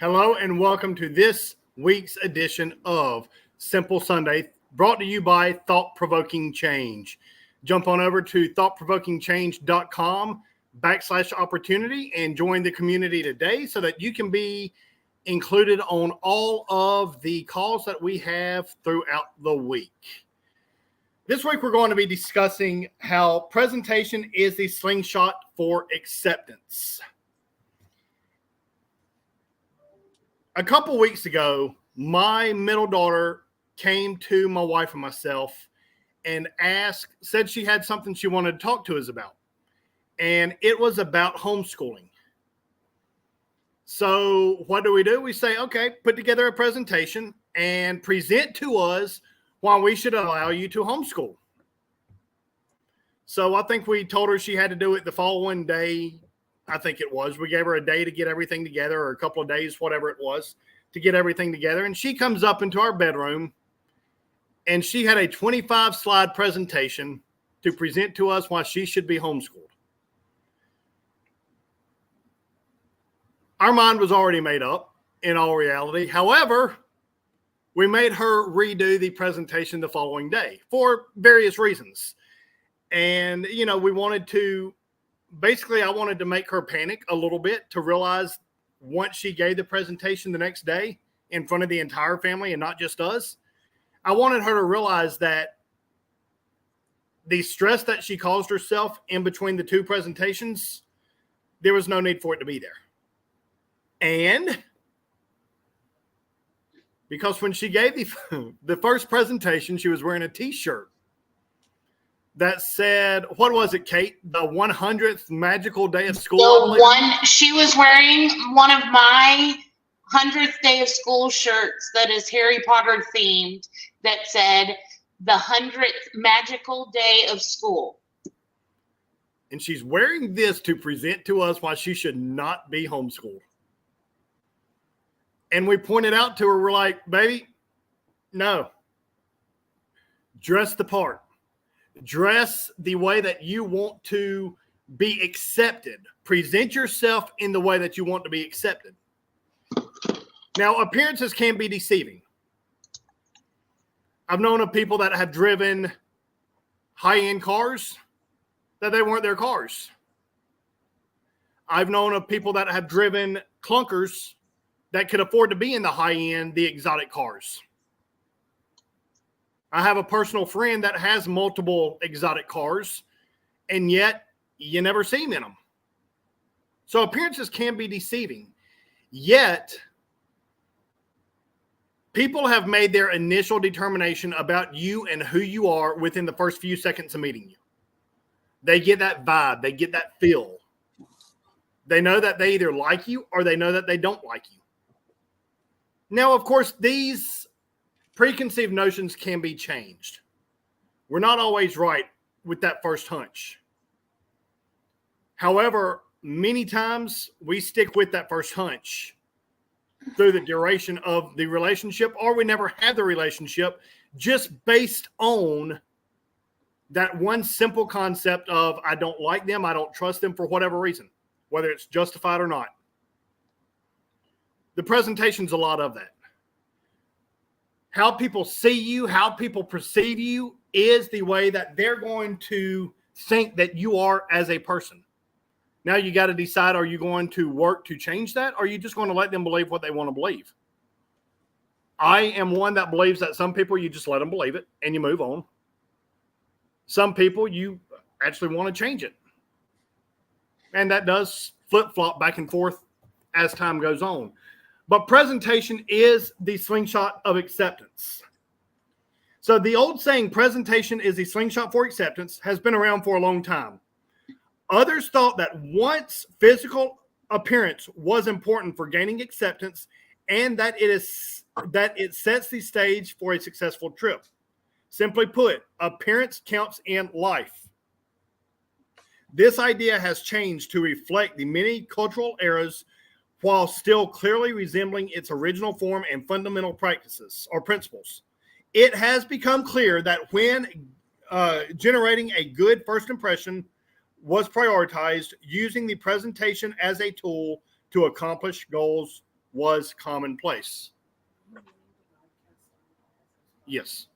Hello and welcome to this week's edition of Simple Sunday, brought to you by Thought Provoking Change. Jump on over to thoughtprovokingchange.com/opportunity and join the community today so that you can be included on all of the calls that we have throughout the week. This week, we're going to be discussing how presentation is the slingshot for acceptance. A couple weeks ago, my middle daughter came to my wife and myself and said she had something she wanted to talk to us about. And it was about homeschooling. So what do? We say, okay, put together a presentation and present to us why we should allow you to homeschool. So I think we told her she had to do it the following day. I think it was. We gave her a day to get everything together, or a couple of days, whatever it was, to get everything together. And she comes up into our bedroom, and she had a 25-slide presentation to present to us why she should be homeschooled. Our mind was already made up in all reality. However, we made her redo the presentation the following day for various reasons. And, we wanted to basically, I wanted to make her panic a little bit to realize once she gave the presentation the next day in front of the entire family and not just us, I wanted her to realize that the stress that she caused herself in between the two presentations, there was no need for it to be there. And because when she gave the first presentation, she was wearing a T-shirt that said, what was it, Kate? The 100th magical day of school? She was wearing one of my 100th day of school shirts that is Harry Potter themed that said the 100th magical day of school. And she's wearing this to present to us why she should not be homeschooled. And we pointed out to her, we're like, baby, no. Dress the part. Dress the way that you want to be accepted. Present yourself in the way that you want to be accepted. Now, appearances can be deceiving. I've known of people that have driven high-end cars that they weren't their cars. I've known of people that have driven clunkers that could afford to be in the high-end, the exotic cars. I have a personal friend that has multiple exotic cars, and yet you never see him in them. So appearances can be deceiving. Yet, people have made their initial determination about you and who you are within the first few seconds of meeting you. They get that vibe. They get that feel. They know that they either like you or they know that they don't like you. Now, of course, these preconceived notions can be changed. We're not always right with that first hunch. However, many times we stick with that first hunch through the duration of the relationship, or we never have the relationship, just based on that one simple concept of I don't like them, I don't trust them for whatever reason, whether it's justified or not. The presentation's a lot of that. How people see you, how people perceive you is the way that they're going to think that you are as a person. Now you got to decide, are you going to work to change that, or are you just going to let them believe what they want to believe? I am one that believes that some people, you just let them believe it and you move on. Some people, you actually want to change it. And that does flip-flop back and forth as time goes on. But presentation is the slingshot of acceptance. So the old saying, presentation is the slingshot for acceptance, has been around for a long time. Others thought that once physical appearance was important for gaining acceptance, and that it sets the stage for a successful trip. Simply put, appearance counts in life. This idea has changed to reflect the many cultural eras while still clearly resembling its original form and fundamental practices or principles. It has become clear that when generating a good first impression was prioritized, using the presentation as a tool to accomplish goals was commonplace. Yes.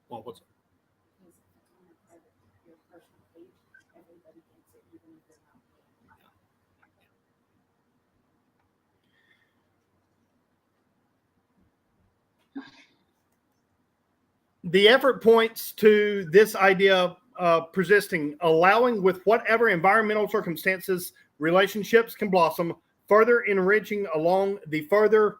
Well, what's it? The effort points to this idea of persisting, allowing with whatever environmental circumstances relationships can blossom, further enriching along the further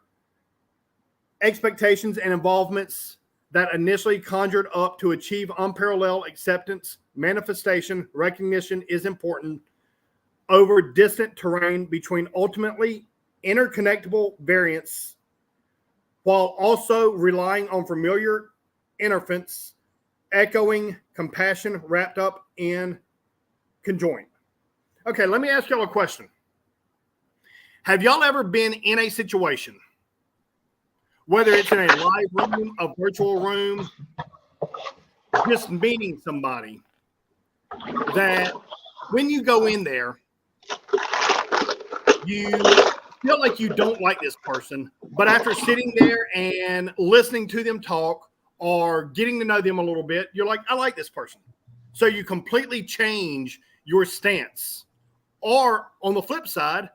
expectations and involvements that initially conjured up to achieve unparalleled acceptance, manifestation, recognition is important over distant terrain between ultimately interconnectable variants, while also relying on familiar interference, echoing compassion wrapped up in conjoint. Okay, let me ask y'all a question. Have y'all ever been in a situation, whether it's in a live room, a virtual room, just meeting somebody, that when you go in there, you feel like you don't like this person, but after sitting there and listening to them talk or getting to know them a little bit, you're like, I like this person. So you completely change your stance. Or on the flip side,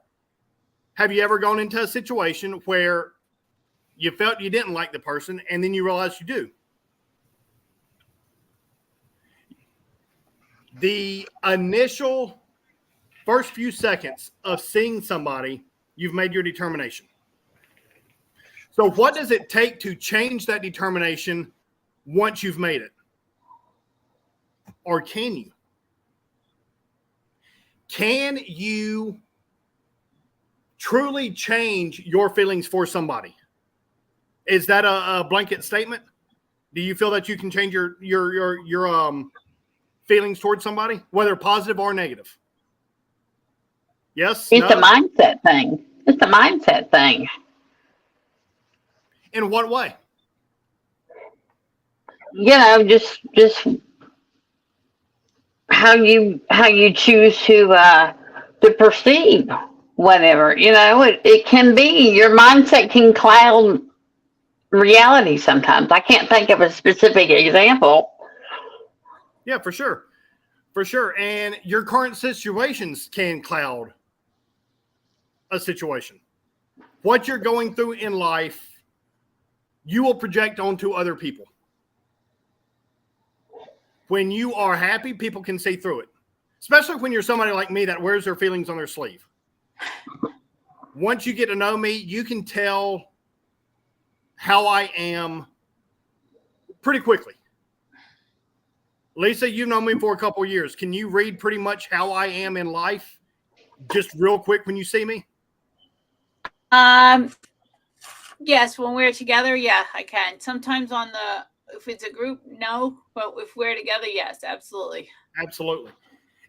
have you ever gone into a situation where you felt you didn't like the person and then you realize you do? The initial first few seconds of seeing somebody, you've made your determination. So what does it take to change that determination once you've made it? Or can you? Can you truly change your feelings for somebody? Is that a blanket statement? Do you feel that you can change your feelings towards somebody, whether positive or negative? Yes? It's No? a mindset thing. It's a mindset thing. In what way? You know, just how you choose to perceive whatever. You know, it can be your mindset can cloud reality sometimes. I can't think of a specific example. Yeah, for sure. For sure. And your current situations can cloud a situation. What you're going through in life, you will project onto other people. When you are happy, people can see through it. Especially when you're somebody like me that wears their feelings on their sleeve. Once you get to know me, you can tell how I am pretty quickly. Lisa, you've known me for a couple of years. Can you read pretty much how I am in life just real quick when you see me? Yes, when we're together, yeah, I can. Sometimes if it's a group, no, but if we're together, yes, absolutely. Absolutely.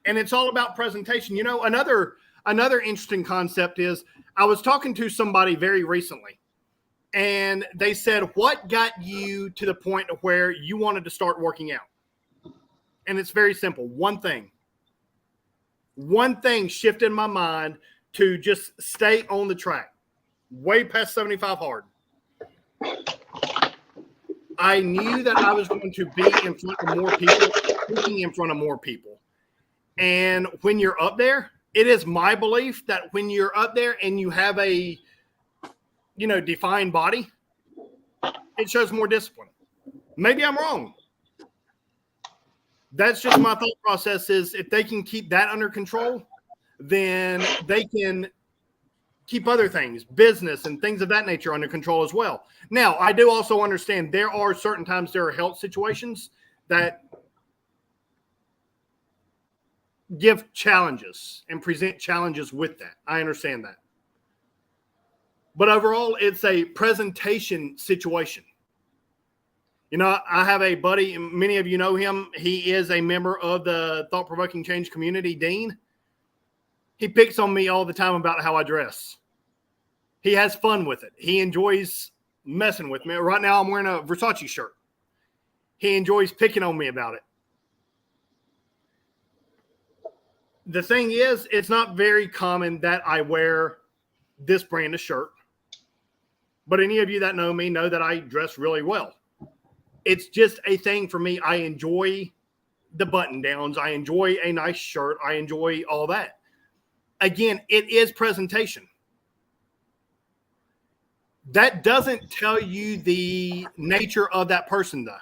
And it's all about presentation. You know, another interesting concept is I was talking to somebody very recently, and they said, what got you to the point of where you wanted to start working out? And it's very simple. One thing shifted my mind to just stay on the track, way past 75 hard. I knew that I was going to be in front of more people, speaking in front of more people. And when you're up there, it is my belief that when you're up there and you have a, defined body, it shows more discipline. Maybe I'm wrong. That's just my thought process is if they can keep that under control, then they can keep other things, business and things of that nature under control as well. Now, I do also understand there are certain times there are health situations that give challenges and present challenges with that. I understand that. But overall, it's a presentation situation. You know, I have a buddy, and many of you know him. He is a member of the Thought Provoking Change community, Dean. He picks on me all the time about how I dress. He has fun with it. He enjoys messing with me. Right now, I'm wearing a Versace shirt. He enjoys picking on me about it. The thing is, it's not very common that I wear this brand of shirt But any of you that know me know that I dress really well. It's just a thing for me. I enjoy the button downs. I enjoy a nice shirt. I enjoy all that. Again, it is presentation. That doesn't tell you the nature of that person, though.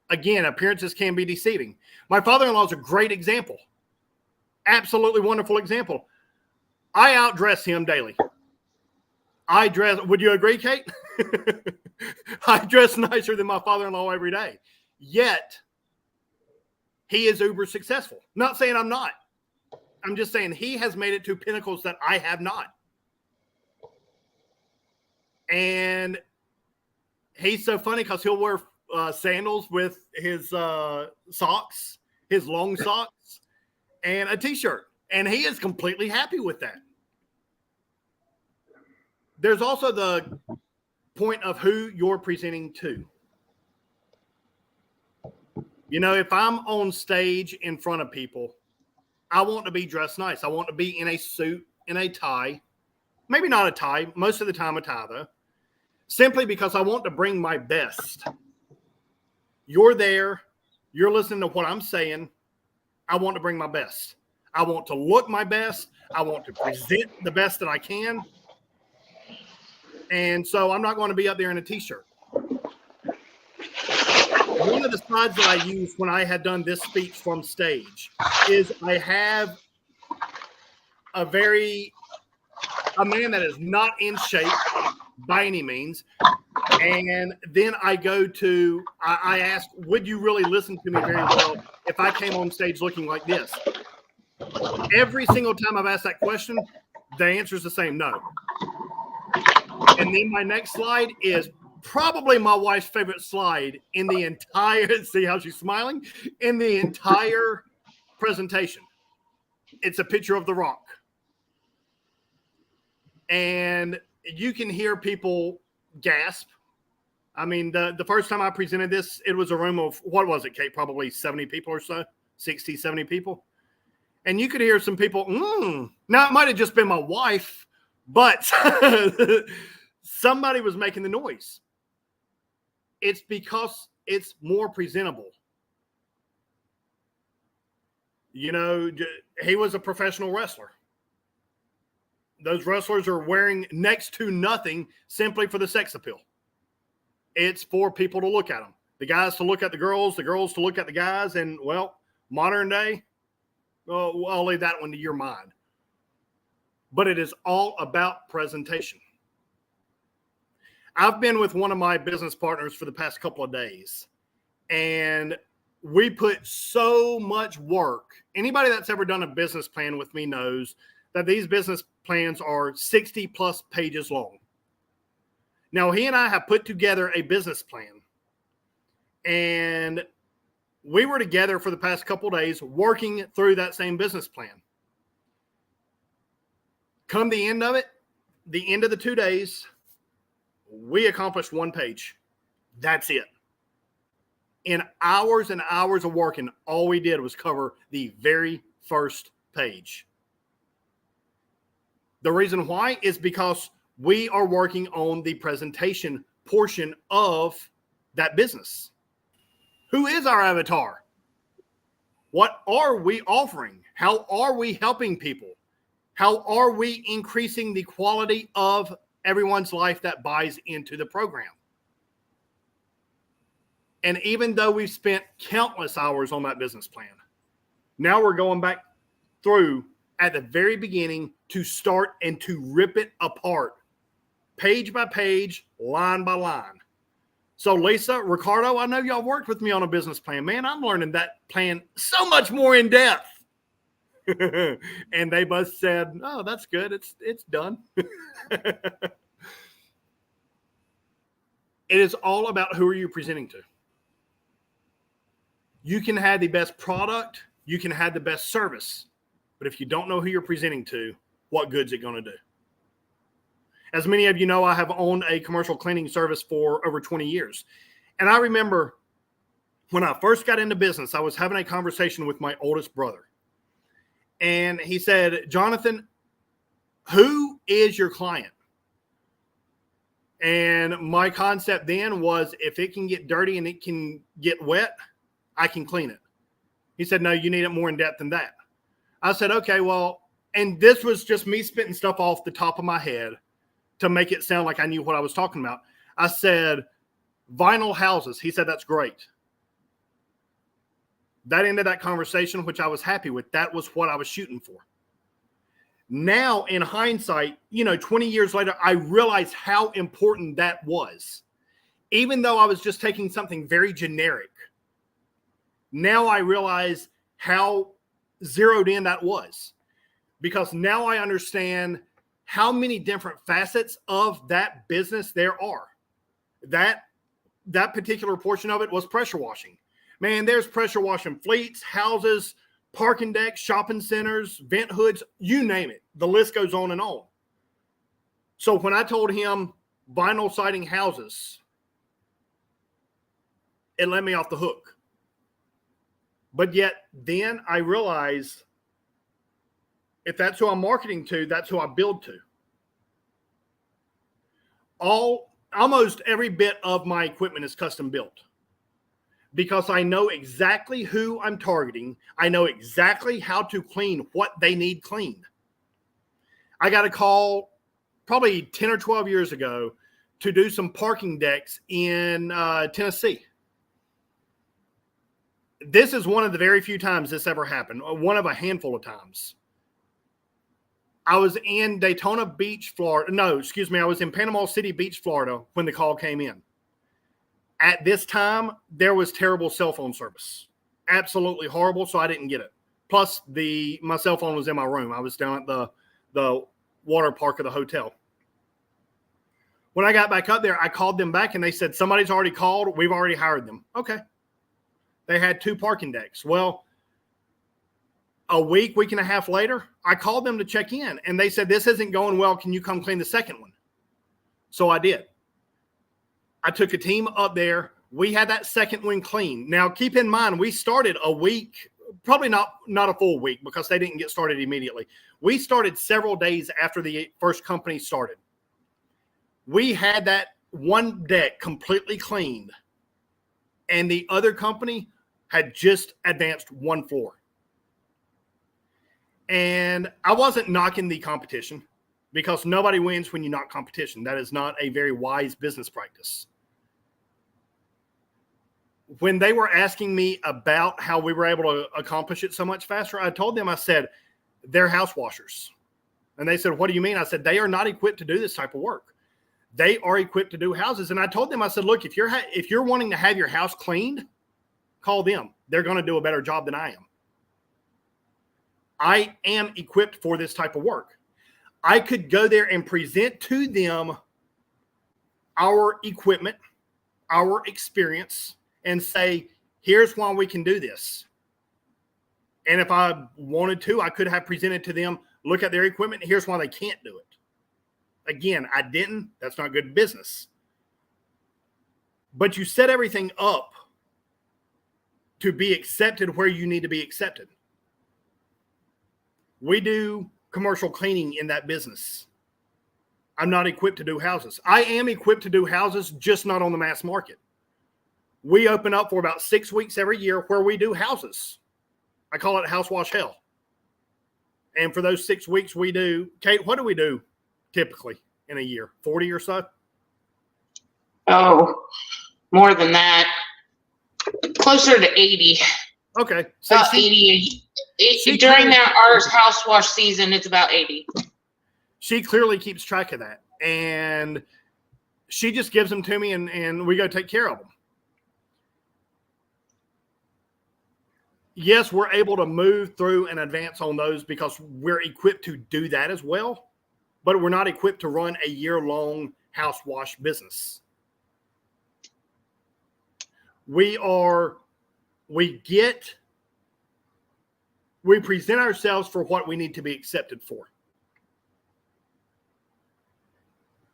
Again, appearances can be deceiving. My father-in-law is a great example. Absolutely wonderful example. I outdress him daily. Would you agree, Kate? I dress nicer than my father-in-law every day. Yet, he is uber successful. Not saying I'm not. I'm just saying he has made it to pinnacles that I have not. And he's so funny because he'll wear sandals with his socks, his long socks, and a t-shirt. And he is completely happy with that. There's also the point of who you're presenting to. You know, if I'm on stage in front of people, I want to be dressed nice. I want to be in a suit, in a tie. Maybe not a tie. Most of the time a tie, though. Simply because I want to bring my best. You're there. You're listening to what I'm saying. I want to bring my best. I want to look my best. I want to present the best that I can. And so I'm not going to be up there in a t-shirt. One of the slides that I used when I had done this speech from stage is I have a man that is not in shape by any means. And then I ask, would you really listen to me very well if I came on stage looking like this? Every single time I've asked that question, the answer is the same, no. And then my next slide is probably my wife's favorite slide in the entire, see how she's smiling? In the entire presentation. It's a picture of The Rock. And you can hear people gasp. I mean, the first time I presented this, it was a room of, what was it, Kate? Probably 70 people or so, 60, 70 people. And you could hear some people, Now, it might have just been my wife, but somebody was making the noise. It's because it's more presentable. You know, he was a professional wrestler. Those wrestlers are wearing next to nothing simply for the sex appeal. It's for people to look at them. The guys to look at the girls to look at the guys. And, well, modern day, well, I'll leave that one to your mind. But it is all about presentation. I've been with one of my business partners for the past couple of days, and we put so much work. Anybody that's ever done a business plan with me knows that these business plans are 60 plus pages long. Now, he and I have put together a business plan, and we were together for the past couple of days working through that same business plan. Come the end of it, the end of the 2 days, we accomplished one page. That's it. In hours and hours of working, all we did was cover the very first page. The reason why is because we are working on the presentation portion of that business. Who is our avatar? What are we offering? How are we helping people? How are we increasing the quality of everyone's life that buys into the program? And even though we've spent countless hours on that business plan, now we're going back through at the very beginning to start and to rip it apart, page by page, line by line. So Lisa, Ricardo, I know y'all worked with me on a business plan. Man, I'm learning that plan so much more in depth. And they both said, oh, that's good. It's done. It is all about who are you presenting to. You can have the best product. You can have the best service. But if you don't know who you're presenting to, what good's it going to do? As many of you know, I have owned a commercial cleaning service for over 20 years. And I remember when I first got into business, I was having a conversation with my oldest brother. And he said, Jonathan, who is your client? And my concept then was, if it can get dirty and it can get wet, I can clean it. He said, no, you need it more in depth than that. I said, okay, well, and this was just me spitting stuff off the top of my head to make it sound like I knew what I was talking about. I said, vinyl houses. He said, that's great. That ended that conversation, which I was happy with. That was what I was shooting for. Now, in hindsight, 20 years later, I realized how important that was. Even though I was just taking something very generic, now I realize how zeroed in that was. Because now I understand how many different facets of that business there are. That particular portion of it was pressure washing. Man, there's pressure washing fleets, houses, parking decks, shopping centers, vent hoods, you name it. The list goes on and on. So when I told him vinyl siding houses, it let me off the hook. But yet then I realized, if that's who I'm marketing to, that's who I build to. Almost every bit of my equipment is custom built, because I know exactly who I'm targeting. I know exactly how to clean what they need cleaned. I got a call probably 10 or 12 years ago to do some parking decks in Tennessee. This is one of the very few times this ever happened, one of a handful of times. I was in Daytona Beach, Florida. No, excuse me. I was in Panama City Beach, Florida when the call came in. At this time, there was terrible cell phone service. Absolutely horrible, so I didn't get it. Plus, my cell phone was in my room. I was down at the water park of the hotel. When I got back up there, I called them back, and they said, somebody's already called. We've already hired them. Okay. They had 2 parking decks. Well, a week and a half later, I called them to check in, and they said, this isn't going well. Can you come clean the second one? So I did. I took a team up there. We had that second one clean. Now, keep in mind, we started a week, probably not a full week, because they didn't get started immediately. We started several days after the first company started. We had that one deck completely cleaned, and the other company had just advanced one floor. And I wasn't knocking the competition, because nobody wins when you knock competition. That is not a very wise business practice. When they were asking me about how we were able to accomplish it so much faster, I told them, I said, they're house washers. And they said, what do you mean? I said, they are not equipped to do this type of work. They are equipped to do houses. And I told them, I said, look, if you're wanting to have your house cleaned, call them. They're going to do a better job than I am. I am equipped for this type of work. I could go there and present to them our equipment, our experience, and say, here's why we can do this. And if I wanted to, I could have presented to them, look at their equipment, and here's why they can't do it. Again, I didn't. That's not good business. But you set everything up to be accepted where you need to be accepted. We do commercial cleaning in that business. I'm not equipped to do houses. I am equipped to do houses, just not on the mass market. We open up for about 6 weeks every year where we do houses. I call it house wash hell. And for those 6 weeks we do, Kate, what do we do typically in a year? 40 or so? Oh, more than that. Closer to 80. Okay. So about 80. During our house wash season, it's about 80. She clearly keeps track of that. And she just gives them to me, and we go take care of them. Yes, we're able to move through and advance on those because we're equipped to do that as well, but we're not equipped to run a year-long house wash business. We present ourselves for what we need to be accepted for.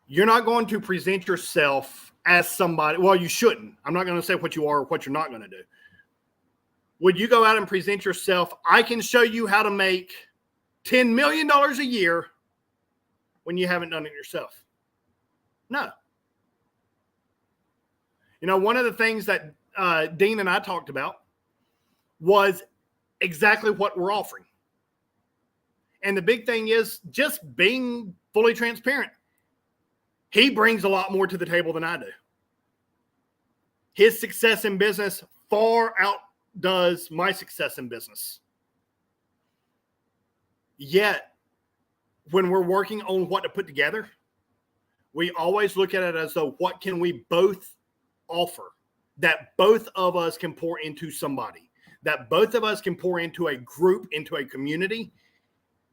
You're not going to present yourself as somebody, well, you shouldn't. I'm not going to say what you are or what you're not going to do. Would you go out and present yourself, I can show you how to make $10 million a year when you haven't done it yourself? No. You know, one of the things that Dean and I talked about was exactly what we're offering. And the big thing is just being fully transparent. He brings a lot more to the table than I do. His success in business far outdoes my success in business. Yet, when we're working on what to put together, we always look at it as though, what can we both offer that both of us can pour into somebody, that both of us can pour into a group, into a community,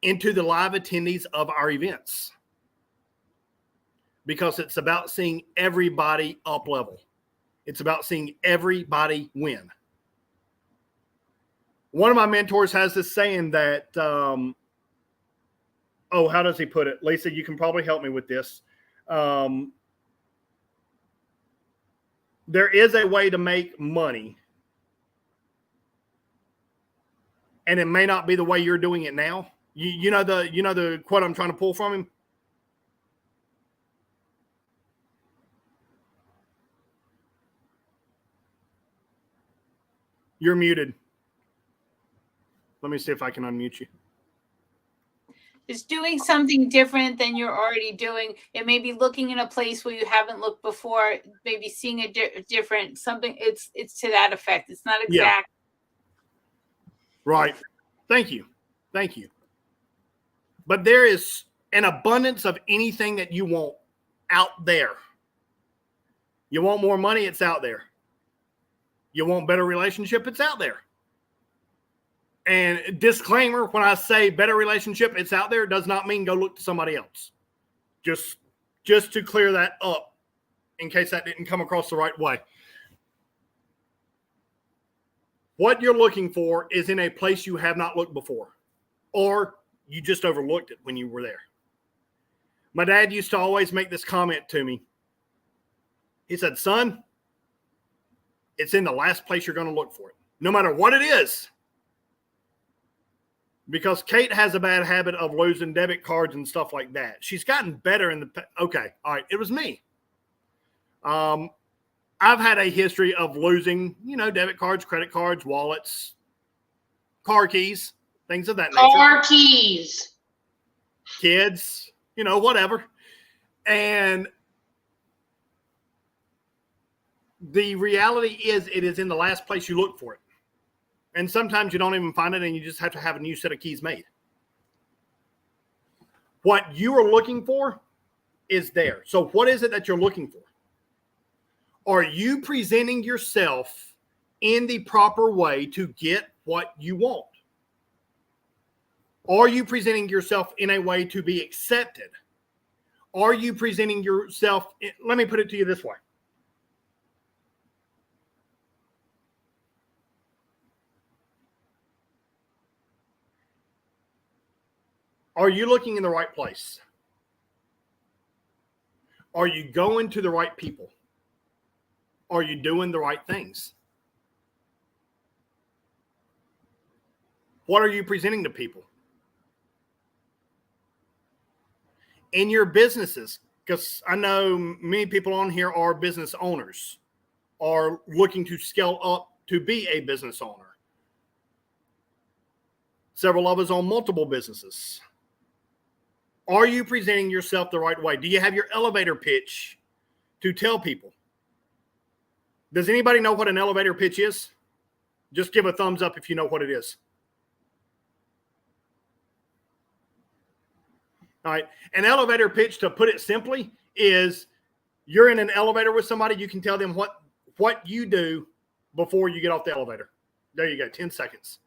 into the live attendees of our events. Because it's about seeing everybody up level. It's about seeing everybody win. One of my mentors has this saying that, how does he put it? Lisa, you can probably help me with this. There is a way to make money, and it may not be the way you're doing it now. You know the quote I'm trying to pull from him? You're muted. Let me see if I can unmute you. It's doing something different than you're already doing. It may be looking in a place where you haven't looked before, maybe seeing a different something. It's to that effect. It's not exact. Yeah. Right. Thank you. But there is an abundance of anything that you want out there. You want more money? It's out there. You want better relationship? It's out there. And disclaimer, when I say better relationship, it's out there, does not mean go look to somebody else. Just to clear that up in case that didn't come across the right way. What you're looking for is in a place you have not looked before, or you just overlooked it when you were there. My dad used to always make this comment to me. He said, son, it's in the last place you're going to look for it, no matter what it is. Because Kate has a bad habit of losing debit cards and stuff like that. She's gotten better okay, all right, it was me. I've had a history of losing, debit cards, credit cards, wallets, car keys, things of that nature. Car keys. Kids, whatever. And the reality is it is in the last place you look for it. And sometimes you don't even find it and you just have to have a new set of keys made. What you are looking for is there. So what is it that you're looking for? Are you presenting yourself in the proper way to get what you want? Are you presenting yourself in a way to be accepted? Are you presenting yourself? Let me put it to you this way. Are you looking in the right place? Are you going to the right people? Are you doing the right things? What are you presenting to people? In your businesses, because I know many people on here are business owners, are looking to scale up to be a business owner. Several of us own multiple businesses. Are you presenting yourself the right way? Do you have your elevator pitch to tell people? Does anybody know what an elevator pitch is? Just give a thumbs up if you know what it is. All right. An elevator pitch, to put it simply, is you're in an elevator with somebody. You can tell them what you do before you get off the elevator. There you go. 10 seconds.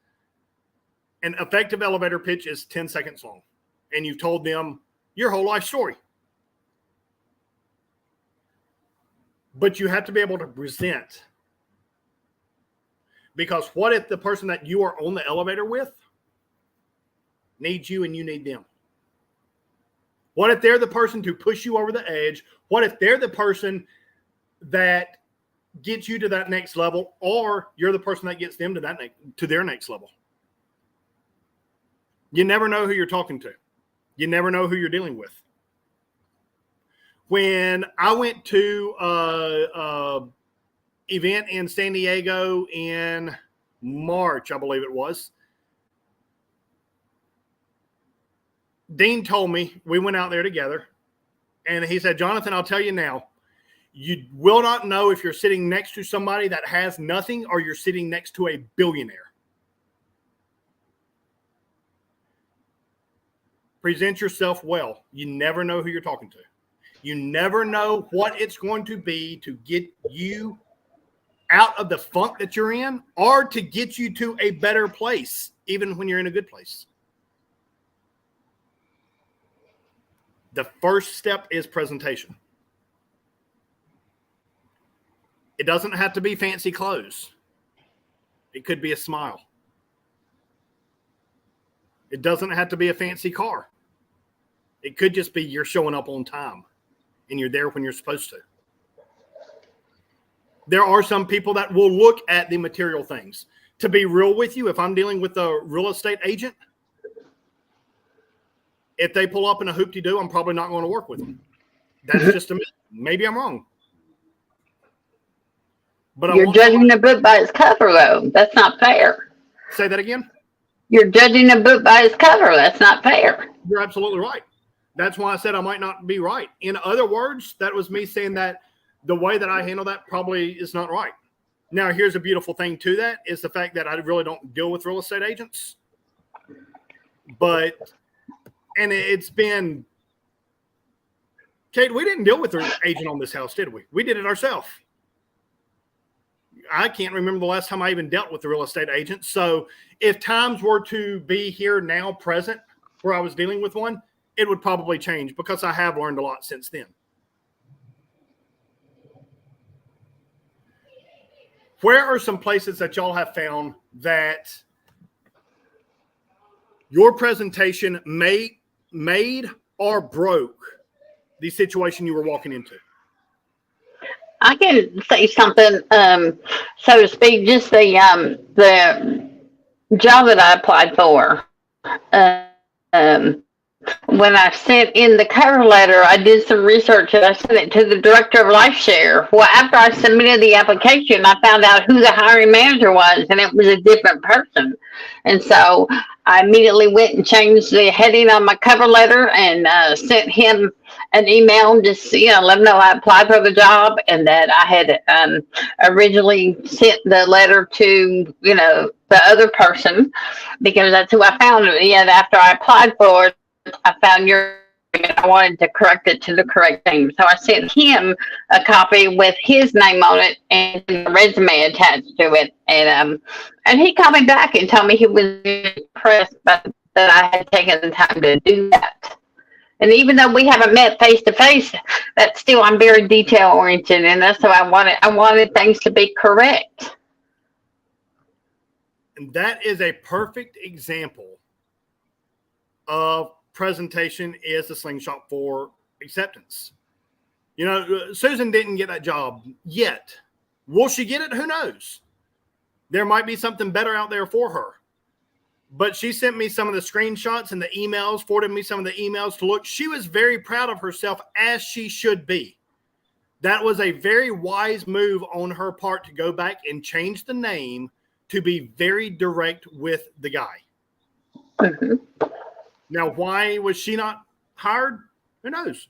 An effective elevator pitch is 10 seconds long. And you've told them your whole life story. But you have to be able to present. Because what if the person that you are on the elevator with needs you and you need them? What if they're the person to push you over the edge? What if they're the person that gets you to that next level, or you're the person that gets them to their next level? You never know who you're talking to. You never know who you're dealing with. When I went to event in San Diego in March, I believe it was. Dean told me, we went out there together, and he said, Jonathan, I'll tell you now, you will not know if you're sitting next to somebody that has nothing or you're sitting next to a billionaire. Present yourself well. You never know who you're talking to. You never know what it's going to be to get you out of the funk that you're in or to get you to a better place, even when you're in a good place. The first step is presentation. It doesn't have to be fancy clothes. It could be a smile. It doesn't have to be a fancy car. It could just be you're showing up on time and you're there when you're supposed to. There are some people that will look at the material things. To be real with you, if I'm dealing with a real estate agent, if they pull up in a hoop-de-doo, I'm probably not going to work with them. That's just maybe I'm wrong. But you're judging the book by its cover, though. That's not fair. Say that again? You're judging a book by its cover. That's not fair. You're absolutely right. That's why I said I might not be right. In other words, that was me saying that the way that I handle that probably is not right. Now, here's a beautiful thing to that is the fact that I really don't deal with real estate agents. And it's been, Kate, we didn't deal with an agent on this house, did we? We did it ourselves. I can't remember the last time I even dealt with the real estate agent. So if times were to be here now present where I was dealing with one, it would probably change because I have learned a lot since then. Where are some places that y'all have found that your presentation made or broke the situation you were walking into? I can say something, so to speak, just the job that I applied for. When I sent in the cover letter, I did some research and I sent it to the director of LifeShare. Well, after I submitted the application, I found out who the hiring manager was, and it was a different person. And so I immediately went and changed the heading on my cover letter and sent him an email, just let him know I applied for the job and that I had originally sent the letter to the other person because that's who I found. Yeah, after I applied for it, I found I wanted to correct it to the correct thing. So I sent him a copy with his name on it and a resume attached to it. And he called me back and told me he was impressed that I had taken the time to do that. And even though we haven't met face to face, that's still, I'm very detail oriented, and that's so I wanted things to be correct. And that is a perfect example of presentation is the Slingshot for acceptance. Susan didn't get that job yet. Will she get it? Who knows? There might be something better out there for her. But she sent me some of the screenshots and the emails, forwarded me some of the emails to look. She was very proud of herself, as she should be. That was a very wise move on her part to go back and change the name to be very direct with the guy. Mm-hmm. Now, why was she not hired? Who knows?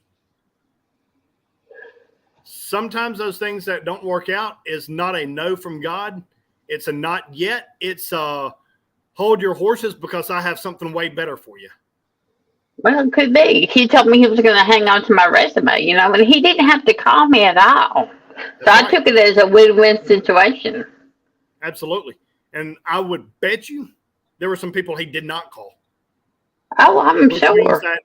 Sometimes those things that don't work out is not a no from God. It's a not yet. It's a hold your horses because I have something way better for you. Well, it could be. He told me he was going to hang on to my resume, and he didn't have to call me at all. So I took it as a win-win situation. Absolutely. And I would bet you there were some people he did not call. Oh, I'm sure. That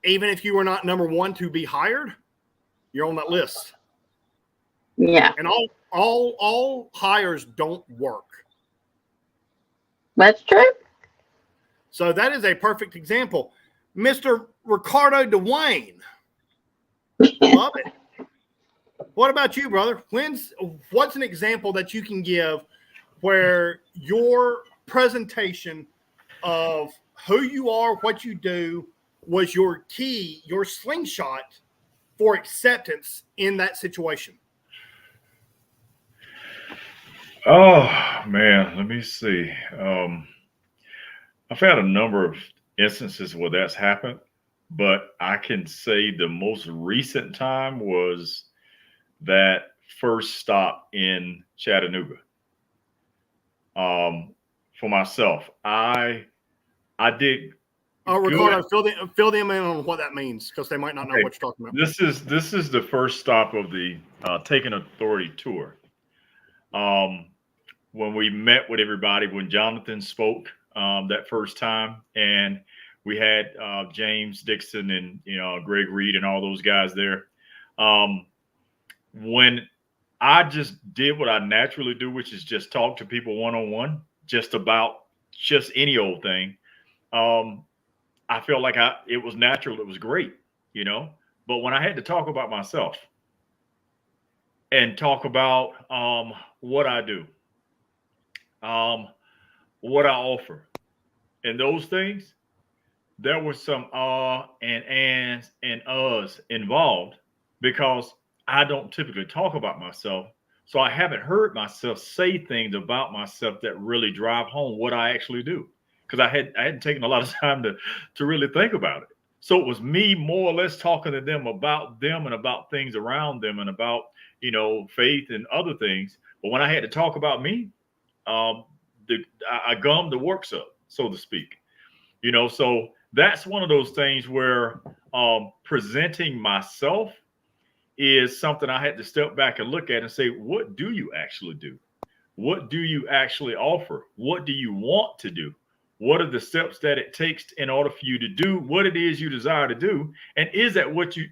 even if you were not number one to be hired, you're on that list. Yeah. And all hires don't work. That's true. So that is a perfect example. Mr. Ricardo Dwayne. Love it. What about you, brother? What's an example that you can give where your presentation of who you are, what you do, was your key, your slingshot for acceptance in that situation? Oh man, let me see. I've had a number of instances where that's happened, but I can say the most recent time was that first stop in Chattanooga. For myself, I did Oh, good. Ricardo, fill them in on what that means because they might not know Okay, what you're talking about. this is the first stop of the Taking Authority tour. When we met with everybody, when Jonathan spoke that first time, and we had James Dixon and Greg Reed and all those guys there. When I just did what I naturally do, which is just talk to people one on one, just about just any old thing. I felt like it was natural. It was great, But when I had to talk about myself and talk about what I do, what I offer, and those things, there was some and ands and uhs involved because I don't typically talk about myself. So I haven't heard myself say things about myself that really drive home what I actually do. Because I hadn't taken a lot of time to really think about it. So it was me more or less talking to them and about things around them and about, faith and other things. But when I had to talk about me, I gummed the works up, so to speak. So that's one of those things where presenting myself is something I had to step back and look at and say, what do you actually do? What do you actually offer? What do you want to do? What are the steps that it takes in order for you to do what it is you desire to do? And is that what you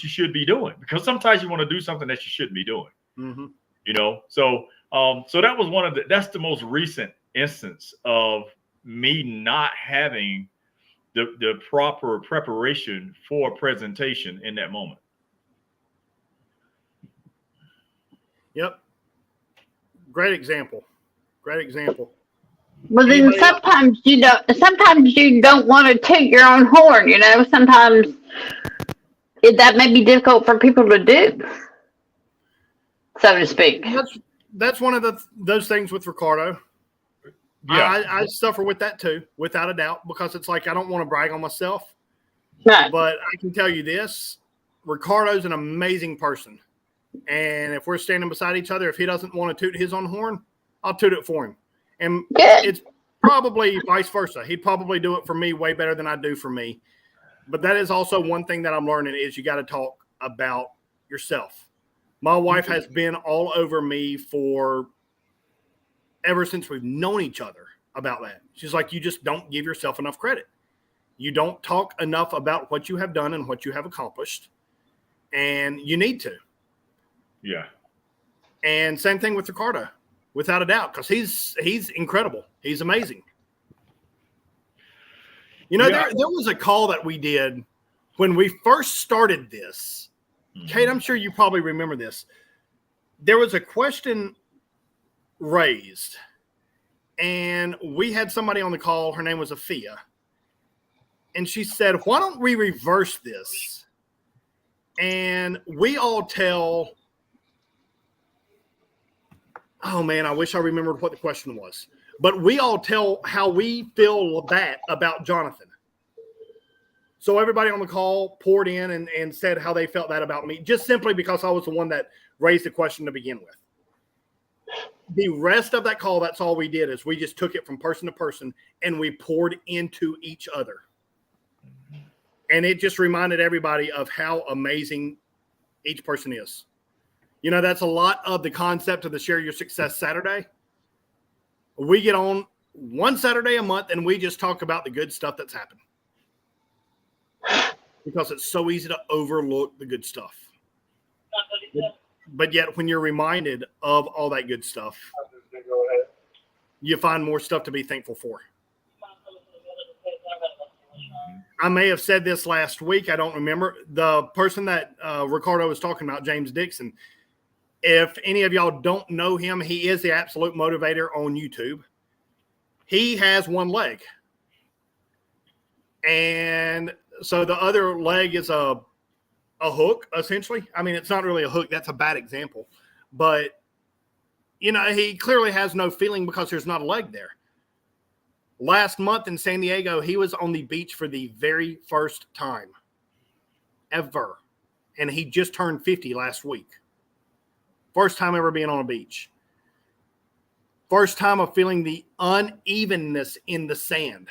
should be doing? Because sometimes you want to do something that you shouldn't be doing. Mm-hmm. So that was that's the most recent instance of me not having the proper preparation for a presentation in that moment. Yep. Great example. Well, then Anybody else? sometimes you don't want to toot your own horn. Sometimes that may be difficult for people to do, so to speak. That's one of those things with Ricardo. Yeah. I suffer with that too, without a doubt, because it's like I don't want to brag on myself. No. But I can tell you this, Ricardo's an amazing person. And if we're standing beside each other, if he doesn't want to toot his own horn, I'll toot it for him. And Good. it's probably vice versa. He'd probably do it for me way better than I do for me. But that is also one thing that I'm learning is you got to talk about yourself. My wife has been all over me ever since we've known each other about that. She's like, you just don't give yourself enough credit. You don't talk enough about what you have done and what you have accomplished. And you need to. Yeah. And same thing with Ricardo, without a doubt, because he's incredible. He's amazing. There was a call that we did when we first started this. Mm-hmm. Kate, I'm sure you probably remember this. There was a question raised, and we had somebody on the call. Her name was Afia. And she said, why don't we reverse this? And we all tell – oh, man, I wish I remembered what the question was. But we all tell how we feel about Jonathan. So everybody on the call poured in and said how they felt that about me, just simply because I was the one that raised the question to begin with. The rest of that call, that's all we did is we just took it from person to person and we poured into each other. And it just reminded everybody of how amazing each person is. That's a lot of the concept of the Share Your Success Saturday. We get on one Saturday a month and we just talk about the good stuff that's happened. Because it's so easy to overlook the good stuff. But yet when you're reminded of all that good stuff, you find more stuff to be thankful for. I may have said this last week. I don't remember. The person that Ricardo was talking about, James Dixon, if any of y'all don't know him, he is the Absolute Motivator on YouTube. He has one leg. And so the other leg is a hook, essentially. I mean, it's not really a hook. That's a bad example. But, he clearly has no feeling because there's not a leg there. Last month in San Diego, he was on the beach for the very first time ever. And he just turned 50 last week. First time ever being on a beach. First time of feeling the unevenness in the sand.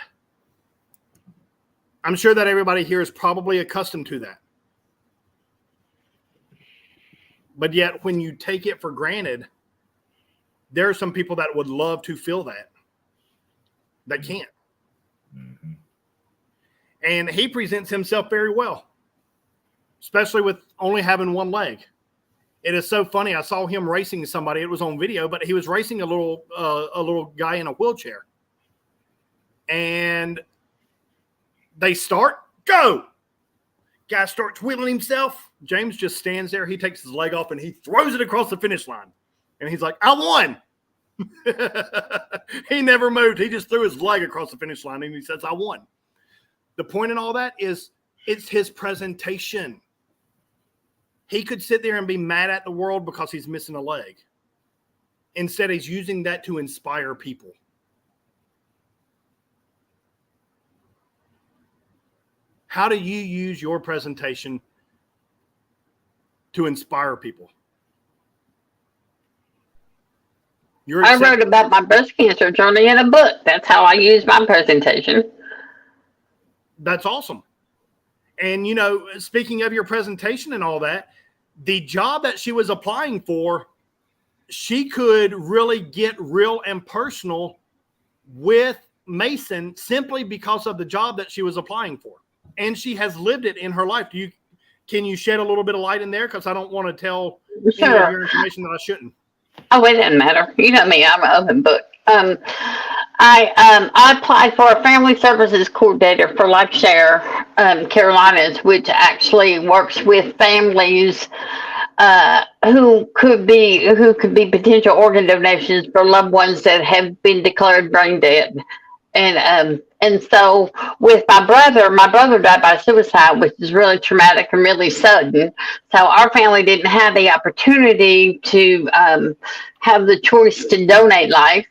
I'm sure that everybody here is probably accustomed to that. But yet, when you take it for granted, there are some people that would love to feel that can't. Mm-hmm. And he presents himself very well, especially with only having one leg. It is so funny. I saw him racing somebody. It was on video, but he was racing a little guy in a wheelchair. And they start, go. Guy starts wheeling himself. James just stands there. He takes his leg off and he throws it across the finish line. And he's like, I won. He never moved. He just threw his leg across the finish line and he says, I won. The point in all that is it's his presentation. He could sit there and be mad at the world because he's missing a leg. Instead, he's using that to inspire people. How do you use your presentation to inspire people? I wrote about my breast cancer journey in a book. That's how I use my presentation. That's awesome. And, speaking of your presentation and all that, the job that she was applying for, she could really get real and personal with Mason simply because of the job that she was applying for. And she has lived it in her life. Can you shed a little bit of light in there? Because I don't want to tell any of your information that I shouldn't. Oh, it doesn't matter. You know me, I'm an open book. I applied for a family services coordinator for LifeShare Carolinas, which actually works with families who could be potential organ donations for loved ones that have been declared brain dead. And so with my brother died by suicide, which is really traumatic and really sudden. So our family didn't have the opportunity to have the choice to donate life.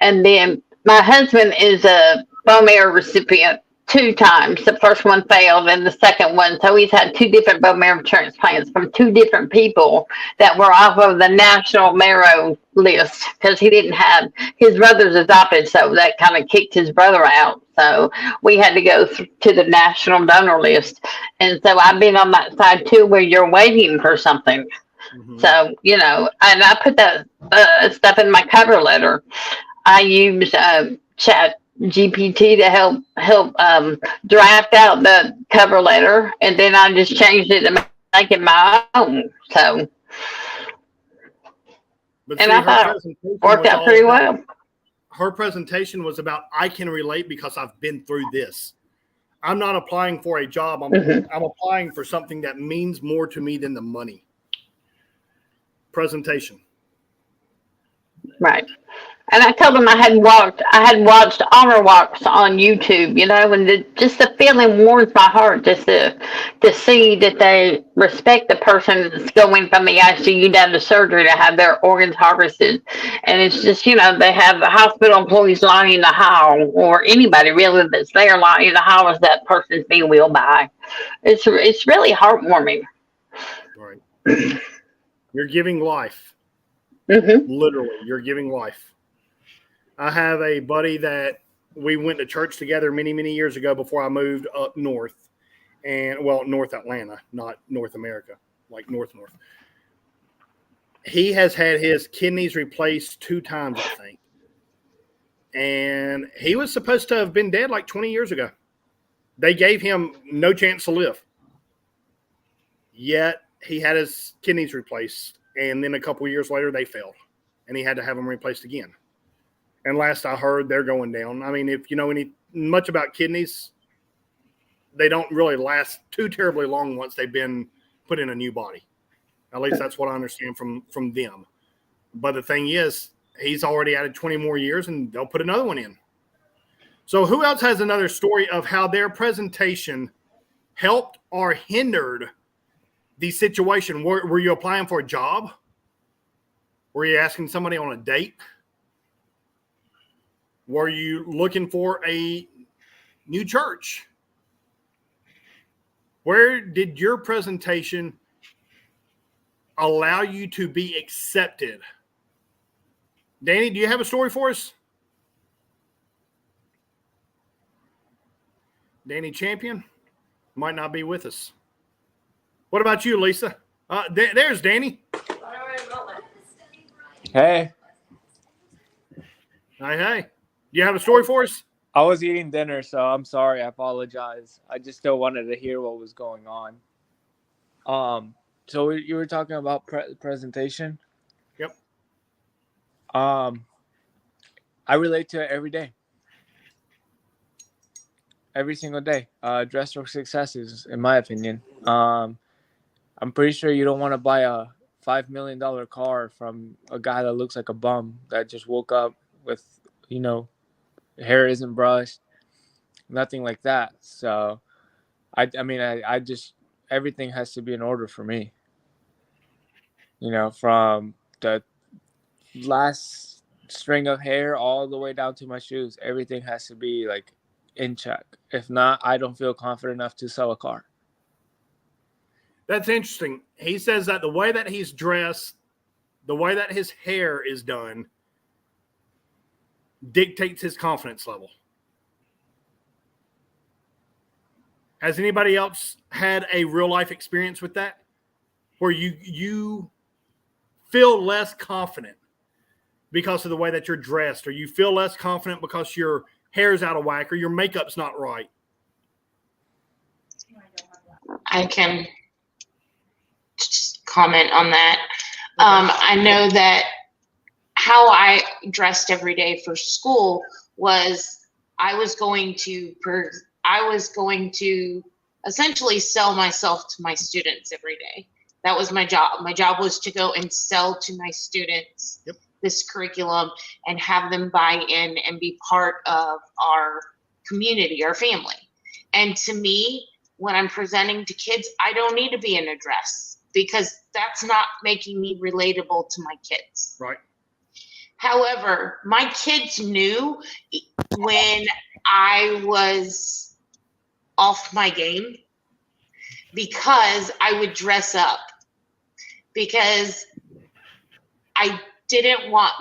And then my husband is a bone marrow recipient 2 times. The first one failed and the second one. So he's had 2 different bone marrow transplants from 2 different people that were off of the national marrow list because he didn't have his brother's adopted. So that kind of kicked his brother out. So we had to go to the national donor list. And so I've been on that side too, where you're waiting for something. Mm-hmm. So, and I put that stuff in my cover letter. I use Chat GPT to help draft out the cover letter, and then I just changed it to make it my own. So, and I thought it worked out pretty well. Her presentation was about, I can relate because I've been through this. I'm not applying for a job. I'm applying for something that means more to me than the money. Presentation. Right. And I told them I had watched honor walks on YouTube, and just the feeling warms my heart just to see that they respect the person that's going from the ICU down to surgery to have their organs harvested. And it's just, they have the hospital employees lining the hall, or anybody really that's there lining the hall as that person's being wheeled by. It's really heartwarming. Right. You're giving life. Mm-hmm. Literally, you're giving life. I have a buddy that we went to church together many, many years ago before I moved up north. North Atlanta, not North America, like north. He has had his kidneys replaced 2 times, I think. And he was supposed to have been dead like 20 years ago. They gave him no chance to live. Yet he had his kidneys replaced. And then a couple of years later, they failed. And he had to have them replaced again. And last I heard, they're going down. I mean, if you know much about kidneys, they don't really last too terribly long once they've been put in a new body. At least that's what I understand from them. But the thing is, he's already added 20 more years, and they'll put another one in. So who else has another story of how their presentation helped or hindered the situation? Were you applying for a job? Were you asking somebody on a date? Were you looking for a new church? Where did your presentation allow you to be accepted? Danny, do you have a story for us? Danny Champion might not be with us. What about you, Lisa? There's Danny. Hey, Hey. Do you have a story for us? I was eating dinner, so I'm sorry. I apologize. I just still wanted to hear what was going on. So you were talking about presentation. Yep. I relate to it every day. Every single day. Dress for success is, in my opinion. I'm pretty sure you don't want to buy a $5 million car from a guy that looks like a bum that just woke up with, hair isn't brushed, nothing like that. So, I just, everything has to be in order for me. From the last string of hair all the way down to my shoes, everything has to be like in check. If not, I don't feel confident enough to sell a car. That's interesting. He says that the way that he's dressed, the way that his hair is done, dictates his confidence level. Has anybody else had a real life experience with that? Where you feel less confident because of the way that you're dressed, or you feel less confident because your hair's out of whack or your makeup's not right? I can just comment on that. I know that how I dressed every day for school was I was going to essentially sell myself to my students every day. That was my job. My job was to go and sell to my students this curriculum and have them buy in and be part of our community, our family. And to me, when I'm presenting to kids, I don't need to be in a dress because that's not making me relatable to my kids. Right. However, my kids knew when I was off my game because I would dress up, because I didn't want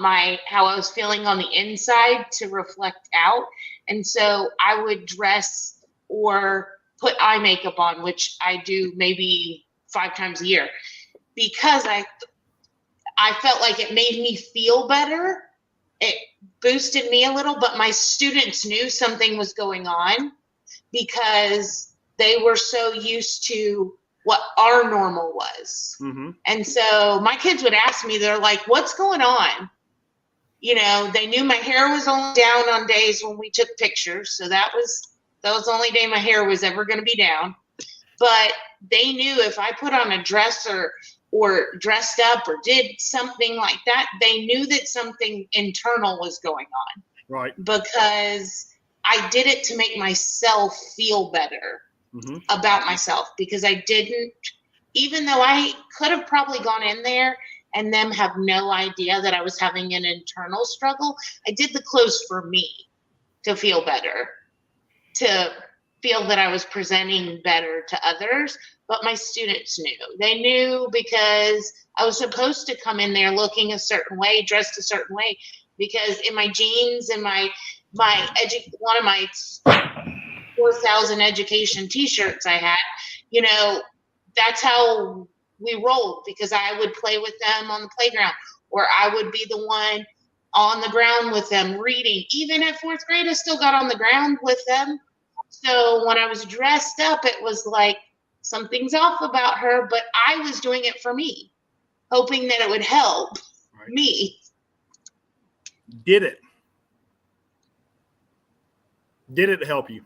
how I was feeling on the inside to reflect out. And so I would dress or put eye makeup on, which I do maybe 5 times a year, because I felt like it made me feel better. It boosted me a little, but my students knew something was going on because they were so used to what our normal was. Mm-hmm. And so my kids would ask me, they're like, what's going on? They knew my hair was only down on days when we took pictures. So that was the only day my hair was ever going to be down. But they knew if I put on a dress or dressed up or did something like that, they knew that something internal was going on. Right. Because I did it to make myself feel better about myself, because I didn't, even though I could have probably gone in there and them have no idea that I was having an internal struggle, I did the clothes for me to feel better, to feel that I was presenting better to others. But my students knew. They knew because I was supposed to come in there looking a certain way, dressed a certain way, because in my jeans and one of my 4,000 education t-shirts I had, that's how we rolled, because I would play with them on the playground, or I would be the one on the ground with them reading. Even at 4th grade, I still got on the ground with them. So when I was dressed up, it was like, something's off about her, but I was doing it for me, hoping that it would help me. Did it help you?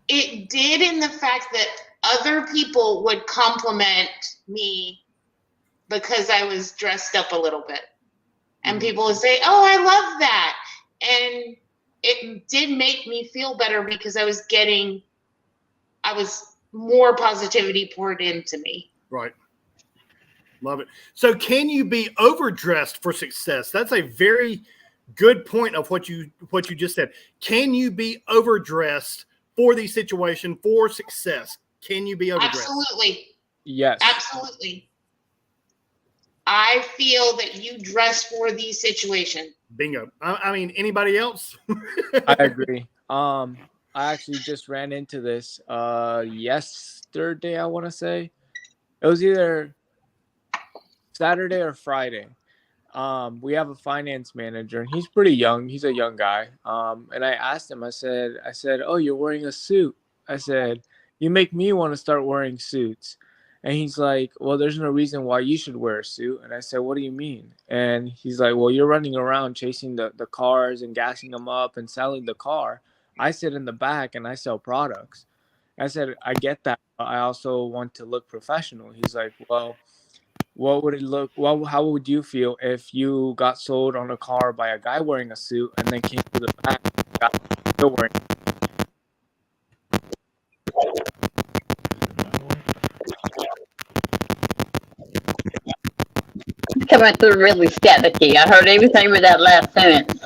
It did, in the fact that other people would compliment me because I was dressed up a little bit. And people would say, oh, I love that. And it did make me feel better because I was more positivity poured into me. Right. Love it. So can you be overdressed for success? That's a very good point of what you just said. Can you be overdressed for the situation for success? Can you be overdressed? Absolutely. Yes. Absolutely. I feel that you dress for the situation. Bingo. I mean, anybody else? I agree. I actually just ran into this yesterday, I want to say. It was either Saturday or Friday. We have a finance manager and he's pretty young. He's a young guy. And I asked him, I said, "Oh, you're wearing a suit." I said, "You make me want to start wearing suits." And he's like, "Well, there's no reason why you should wear a suit." And I said, "What do you mean?" And he's like, "Well, you're running around chasing the cars and gassing them up and selling the car. I sit in the back and I sell products." I said, "I get that, but I also want to look professional." He's like, "Well, what would it look? Well, how would you feel if you got sold on a car by a guy wearing a suit and then came to the back and got still wearing?" Coming through really staticky. I heard everything with that last sentence.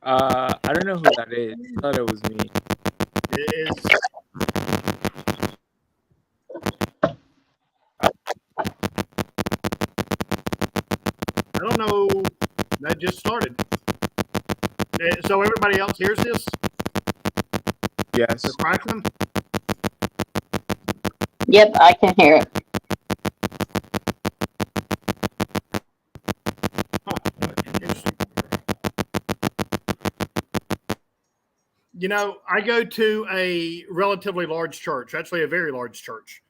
I don't know who that is. I thought it was me. It is. I don't know. That just started. So everybody else hears this? Yes. The crackling? Yep, I can hear it. Interesting. You know, I go to a relatively large church, actually a very large church.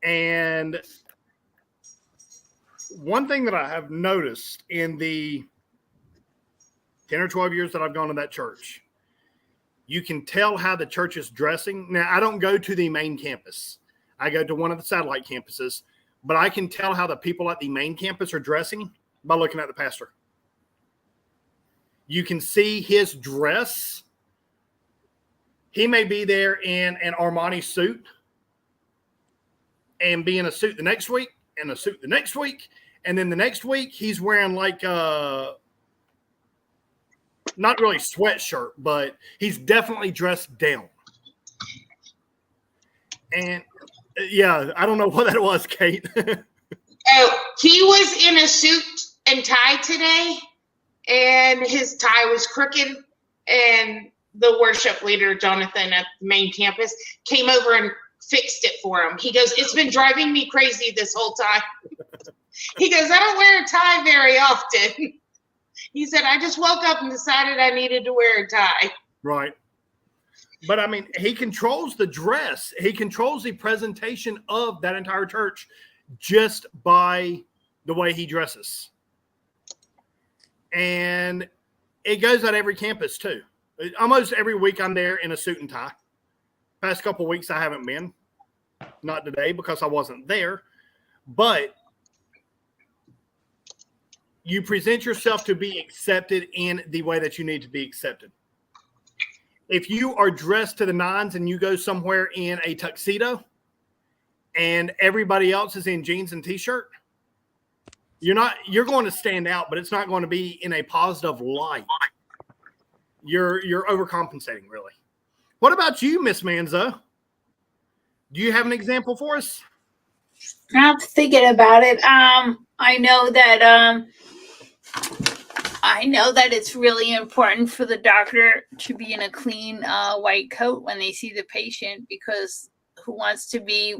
And one thing that I have noticed in the 10 or 12 years that I've gone to that church, you can tell how the church is dressing. Now, I don't go to the main campus. I go to one of the satellite campuses, but I can tell how the people at the main campus are dressing by looking at the pastor. You can see his dress. He may be there in an Armani suit and be in a suit the next week and a suit the next week. And then the next week he's wearing like not really sweatshirt, but he's definitely dressed down. And yeah, I don't know what that was, Kate. Oh, he was in a suit and tie today, and his tie was crooked. And the worship leader, Jonathan, at the main campus, came over and fixed it for him. He goes, "It's been driving me crazy this whole time." He goes, "I don't wear a tie very often." He said, "I just woke up and decided I needed to wear a tie." Right. But I mean, he controls the dress. He controls the presentation of that entire church just by the way he dresses. And it goes at every campus too. Almost every week I'm there in a suit and tie. Past couple of weeks I haven't been. Not today because I wasn't there. But you present yourself to be accepted in the way that you need to be accepted. If you are dressed to the nines and you go somewhere in a tuxedo and everybody else is in jeans and t-shirt, you're going to stand out, but it's not going to be in a positive light. You're overcompensating, really. What about you, Miss Manzo? Do you have an example for us? I'm thinking about it. I know that it's really important for the doctor to be in a clean white coat when they see the patient, because who wants to be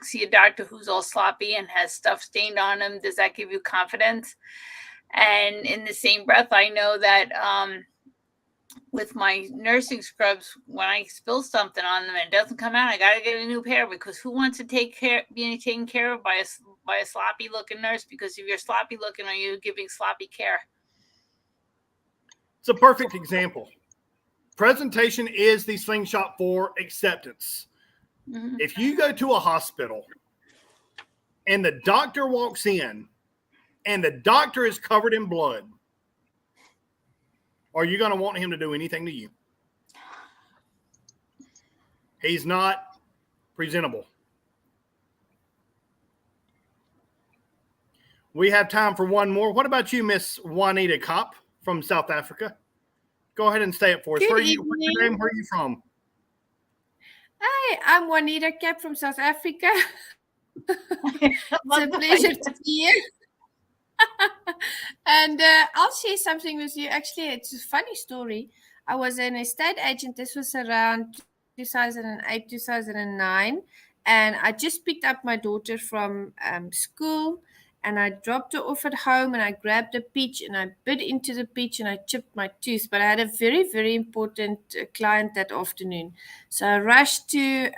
see a doctor who's all sloppy and has stuff stained on him? Does that give you confidence? And in the same breath, I know that with my nursing scrubs, when I spill something on them and it doesn't come out, I got to get a new pair, because who wants to be taken care of by a sloppy looking nurse? Because if you're sloppy looking, are you giving sloppy care? It's a perfect example. Presentation is the slingshot for acceptance. Mm-hmm. If you go to a hospital and the doctor walks in and the doctor is covered in blood, are you going to want him to do anything to you? He's not presentable. We have time for one more. What about you, Miss Juanita Kopp from South Africa? Go ahead and say it for us. Good What's your evening. name? Where are you from? Hi, I'm Juanita Cap from South Africa. It's a pleasure to be here. And I'll share something with you. Actually, it's a funny story. I was an estate agent. This was around 2008, 2009. And I just picked up my daughter from school, and I dropped her off at home, and I grabbed a peach and I bit into the peach and I chipped my tooth. But I had a very, very important client that afternoon. So I rushed to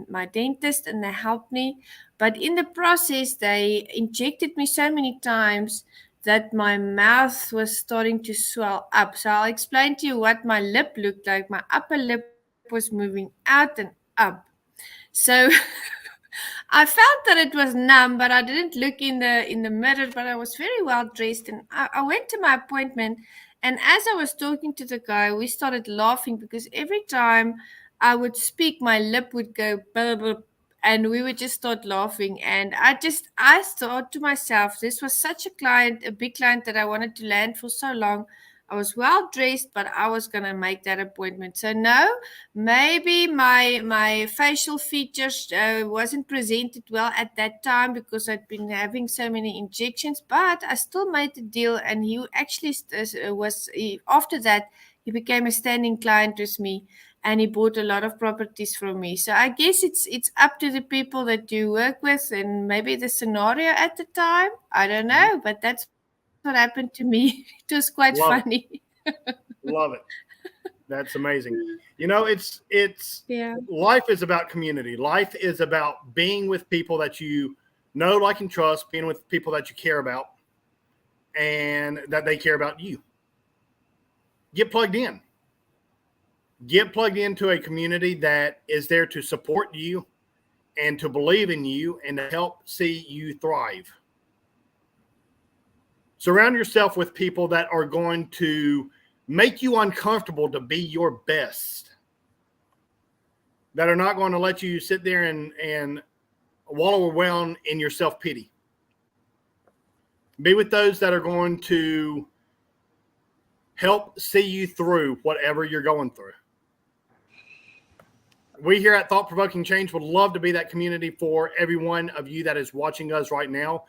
my dentist and they helped me. But in the process, they injected me so many times that my mouth was starting to swell up. So I'll explain to you what my lip looked like. My upper lip was moving out and up. So I felt that it was numb, but I didn't look in the mirror. But I was very well dressed, and I went to my appointment. And as I was talking to the guy, we started laughing because every time I would speak, my lip would go blah, blah, and we would just start laughing. And I thought to myself, this was such a big client that I wanted to land for so long. I was well dressed, but I was gonna make that appointment. So no, maybe my facial features wasn't presented well at that time because I'd been having so many injections. But I still made the deal, and he actually after that he became a standing client with me, and he bought a lot of properties from me. So I guess it's up to the people that you work with, and maybe the scenario at the time. I don't know, but that's what happened to me. It was quite Love it. funny. Love it. That's amazing. You know, it's Yeah. life is about community. Life is about being with people that you know, like, and trust, being with people that you care about and that they care about you. Get plugged in. Get plugged into a community that is there to support you and to believe in you and to help see you thrive. Surround yourself with people that are going to make you uncomfortable to be your best, that are not going to let you sit there and wallow around in your self-pity. Be with those that are going to help see you through whatever you're going through. We here at Thought Provoking Change would love to be that community for every one of you that is watching us right now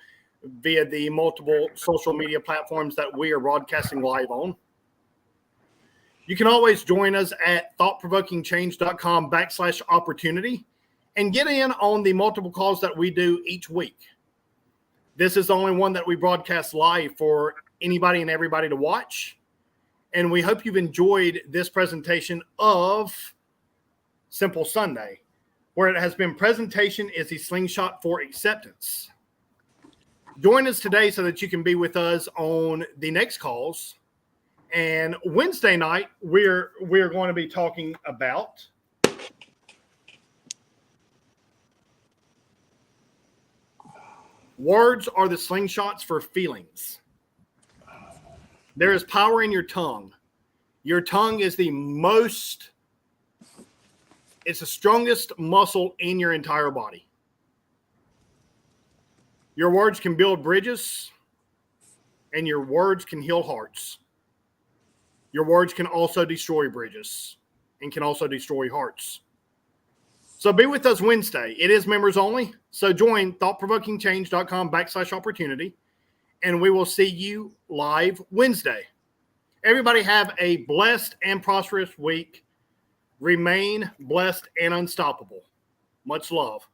via the multiple social media platforms that we are broadcasting live on. You can always join us at thoughtprovokingchange.com/opportunity and get in on the multiple calls that we do each week. This is the only one that we broadcast live for anybody and everybody to watch. And we hope you've enjoyed this presentation of Simple Sunday, where it has been presentation is the Slingshot for acceptance. Join us today so that you can be with us on the next calls. And Wednesday night, we're going to be talking about words are the slingshots for feelings. There is power in your tongue. Your tongue is it's the strongest muscle in your entire body. Your words can build bridges, and your words can heal hearts. Your words can also destroy bridges and can also destroy hearts. So be with us Wednesday. It is members only. So join thoughtprovokingchange.com/opportunity, and we will see you live Wednesday. Everybody have a blessed and prosperous week. Remain blessed and unstoppable. Much love.